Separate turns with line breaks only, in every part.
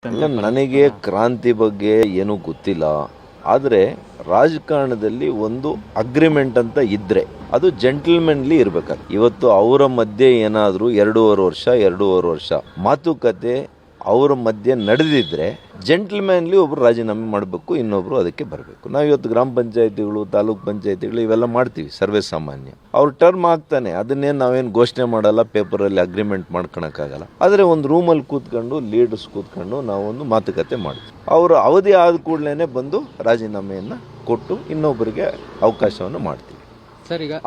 ನನಗೆ ಕ್ರಾಂತಿ ಬಗ್ಗೆ ಏನೂ ಗೊತ್ತಿಲ್ಲ. ಆದರೆ ರಾಜಕಾರಣದಲ್ಲಿ ಒಂದು ಅಗ್ರಿಮೆಂಟ್ ಅಂತ ಇದ್ದರೆ ಅದು ಜೆಂಟಲ್ಮೆನ್ಲಿ ಇರಬೇಕಾದ್ರೆ, ಇವತ್ತು ಅವರ ಮಧ್ಯೆ ಏನಾದರೂ ಎರಡೂವರೆ ವರ್ಷ ಮಾತುಕತೆ ಅವರ ಮಧ್ಯೆ ನಡೆದಿದ್ರೆ ಜೆಂಟಲ್ಮ್ಯಾನ್ಲಿ ಒಬ್ರು ರಾಜೀನಾಮೆ ಮಾಡಬೇಕು, ಇನ್ನೊಬ್ರು ಅದಕ್ಕೆ ಬರಬೇಕು. ನಾವು ಇವತ್ತು ಗ್ರಾಮ ಪಂಚಾಯತಿಗಳು, ತಾಲೂಕ್ ಪಂಚಾಯತಿಗಳು ಇವೆಲ್ಲ ಮಾಡ್ತೀವಿ, ಸರ್ವೇ ಸಾಮಾನ್ಯ. ಅವ್ರ ಟರ್ಮ್ ಆಗ್ತಾನೆ, ಅದನ್ನೇನು ನಾವೇನು ಘೋಷಣೆ ಮಾಡಲ್ಲ, ಪೇಪರಲ್ಲಿ ಅಗ್ರಿಮೆಂಟ್ ಮಾಡ್ಕೊಳಕ್ಕಾಗಲ್ಲ. ಆದರೆ ಒಂದು ರೂಮಲ್ಲಿ ಕೂತ್ಕೊಂಡು ಲೀಡರ್ಸ್ ಕೂತ್ಕೊಂಡು ನಾವೊಂದು ಮಾತುಕತೆ ಮಾಡ್ತೀವಿ. ಅವರು ಅವಧಿ ಆದ ಕೂಡಲೇ ಬಂದು ರಾಜೀನಾಮೆಯನ್ನು ಕೊಟ್ಟು ಇನ್ನೊಬ್ಬರಿಗೆ ಅವಕಾಶವನ್ನು ಮಾಡ್ತೀವಿ.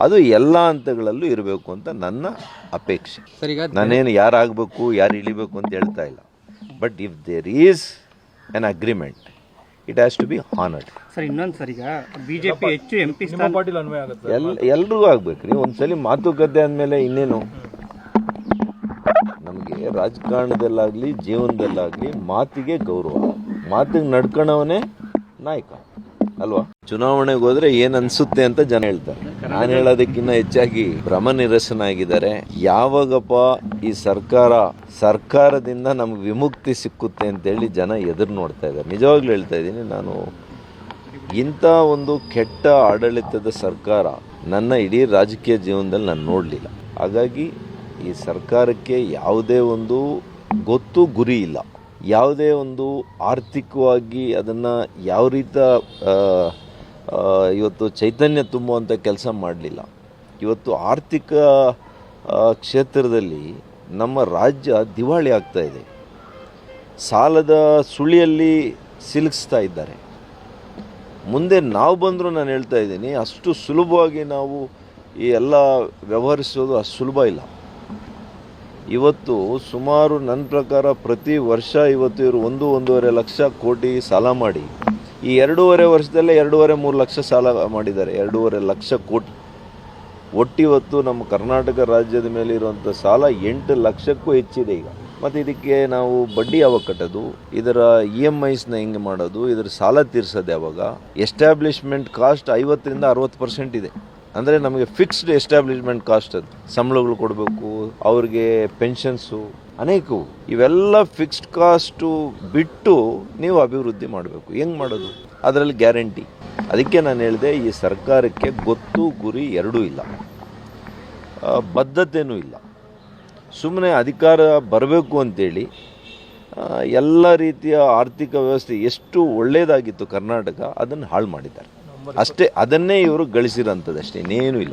ಅದು ಎಲ್ಲ ಹಂತಗಳಲ್ಲೂ ಇರಬೇಕು ಅಂತ ನನ್ನ ಅಪೇಕ್ಷೆ. ನಾನೇನು ಯಾರಾಗಬೇಕು, ಯಾರು ಇಳಿಬೇಕು ಅಂತ ಹೇಳ್ತಾ ಇಲ್ಲ. But if there is an agreement, it has to be honored.
Sir ಇನ್ನೊಂದು ಸರ್, ಈಗ ಬಿಜೆಪಿ ಹೆಚ್ಚು MP
ಎಲ್ರಿಗೂ ಆಗ್ಬೇಕ್ರಿ. ಒಂದ್ಸಲಿ ಮಾತುಕತೆ ಅಂದಮೇಲೆ ಇನ್ನೇನು, ನಮಗೆ ರಾಜಕಾರಣದಲ್ಲಾಗಲಿ ಜೀವನದಲ್ಲಾಗಲಿ ಮಾತಿಗೆ ಗೌರವ, ಮಾತಿಗೆ ನಡ್ಕೊಳವನೇ ನಾಯಕ ಅಲ್ವಾ? ಚುನಾವಣೆಗೆ ಹೋದ್ರೆ ಏನ್ ಅನ್ಸುತ್ತೆ ಅಂತ ಜನ ಹೇಳ್ತಾರೆ. ನಾನು ಹೇಳೋದಕ್ಕಿಂತ ಹೆಚ್ಚಾಗಿ ಭ್ರಮ ನಿರಸನಾಗಿದ್ದಾರೆ. ಯಾವಾಗಪ್ಪ ಈ ಸರ್ಕಾರದಿಂದ ನಮ್ಗೆ ವಿಮುಕ್ತಿ ಸಿಕ್ಕುತ್ತೆ ಅಂತೇಳಿ ಜನ ಎದುರು ನೋಡ್ತಾ ಇದ್ದಾರೆ. ನಿಜವಾಗ್ಲೂ ಹೇಳ್ತಾ ಇದ್ದೀನಿ, ನಾನು ಇಂಥ ಒಂದು ಕೆಟ್ಟ ಆಡಳಿತದ ಸರ್ಕಾರ ನನ್ನ ಇಡೀ ರಾಜಕೀಯ ಜೀವನದಲ್ಲಿ ನಾನು ನೋಡಲಿಲ್ಲ. ಹಾಗಾಗಿ ಈ ಸರ್ಕಾರಕ್ಕೆ ಯಾವುದೇ ಒಂದು ಗೊತ್ತು ಗುರಿ ಇಲ್ಲ, ಯಾವುದೇ ಒಂದು ಆರ್ಥಿಕವಾಗಿ ಅದನ್ನು ಯಾವ ರೀತಿ ಇವತ್ತು ಚೈತನ್ಯ ತುಂಬುವಂಥ ಕೆಲಸ ಮಾಡಲಿಲ್ಲ. ಇವತ್ತು ಆರ್ಥಿಕ ಕ್ಷೇತ್ರದಲ್ಲಿ ನಮ್ಮ ರಾಜ್ಯ ದಿವಾಳಿ ಆಗ್ತಾ ಇದೆ. ಸಾಲದ ಸುಳಿಯಲ್ಲಿ ಸಿಲುಕಿಸ್ತಾ ಇದ್ದಾರೆ. ಮುಂದೆ ನಾವು ಬಂದರೂ ನಾನು ಹೇಳ್ತಾ ಇದ್ದೀನಿ, ಅಷ್ಟು ಸುಲಭವಾಗಿ ನಾವು ಈ ಎಲ್ಲ ವ್ಯವಹರಿಸೋದು ಅಷ್ಟು ಸುಲಭ ಇಲ್ಲ. ಇವತ್ತು ಸುಮಾರು ನನ್ನ ಪ್ರಕಾರ ಪ್ರತಿ ವರ್ಷ ಇವತ್ತು ಇವರು 1-1.5 ಲಕ್ಷ ಕೋಟಿ ಸಾಲ ಮಾಡಿ, ಈ 2.5 ವರ್ಷದಲ್ಲೇ 2.5-3 ಲಕ್ಷ ಸಾಲ ಮಾಡಿದ್ದಾರೆ. 2.5 ಲಕ್ಷ ಕೋಟಿ ಒಟ್ಟಿವತ್ತು ನಮ್ಮ ಕರ್ನಾಟಕ ರಾಜ್ಯದ ಮೇಲೆ ಇರುವಂಥ ಸಾಲ 8 ಲಕ್ಷಕ್ಕೂ ಹೆಚ್ಚಿದೆ ಈಗ. ಮತ್ತು ಇದಕ್ಕೆ ನಾವು ಬಡ್ಡಿ ಯಾವಾಗ ಕಟ್ಟೋದು, ಇದರ EMIಸ್ನ ಹೆಂಗೆ ಮಾಡೋದು, ಇದರ ಸಾಲ ತೀರ್ಸೋದು ಯಾವಾಗ? ಎಸ್ಟಾಬ್ಲಿಷ್ಮೆಂಟ್ ಕಾಸ್ಟ್ 50-60% ಇದೆ. ಅಂದರೆ ನಮಗೆ ಫಿಕ್ಸ್ಡ್ ಎಸ್ಟಾಬ್ಲಿಷ್ಮೆಂಟ್ ಕಾಸ್ಟ್, ಅದು ಸಂಬಳಗಳು ಕೊಡಬೇಕು, ಅವ್ರಿಗೆ ಪೆನ್ಷನ್ಸು ಅನೇಕವು, ಇವೆಲ್ಲ ಫಿಕ್ಸ್ಡ್ ಕಾಸ್ಟು ಬಿಟ್ಟು ನೀವು ಅಭಿವೃದ್ಧಿ ಮಾಡಬೇಕು. ಹೆಂಗೆ ಮಾಡೋದು? ಅದರಲ್ಲಿ ಗ್ಯಾರಂಟಿ. ಅದಕ್ಕೆ ನಾನು ಹೇಳಿದೆ, ಈ ಸರ್ಕಾರಕ್ಕೆ ಗೊತ್ತು ಗುರಿ ಎರಡೂ ಇಲ್ಲ, ಬದ್ಧತೆಯೂ ಇಲ್ಲ. ಸುಮ್ಮನೆ ಅಧಿಕಾರ ಬರಬೇಕು ಅಂತೇಳಿ ಎಲ್ಲ ರೀತಿಯ ಆರ್ಥಿಕ ವ್ಯವಸ್ಥೆ ಎಷ್ಟು ಒಳ್ಳೆಯದಾಗಿತ್ತು ಕರ್ನಾಟಕ, ಅದನ್ನು ಹಾಳು ಮಾಡಿದ್ದಾರೆ ಅಷ್ಟೇ. ಅದನ್ನೇ ಇವರು ಗಳಿಸಿರೋಂಥದ್ದು ಅಷ್ಟೇ, ಇನ್ನೇನೂ ಇಲ್ಲ.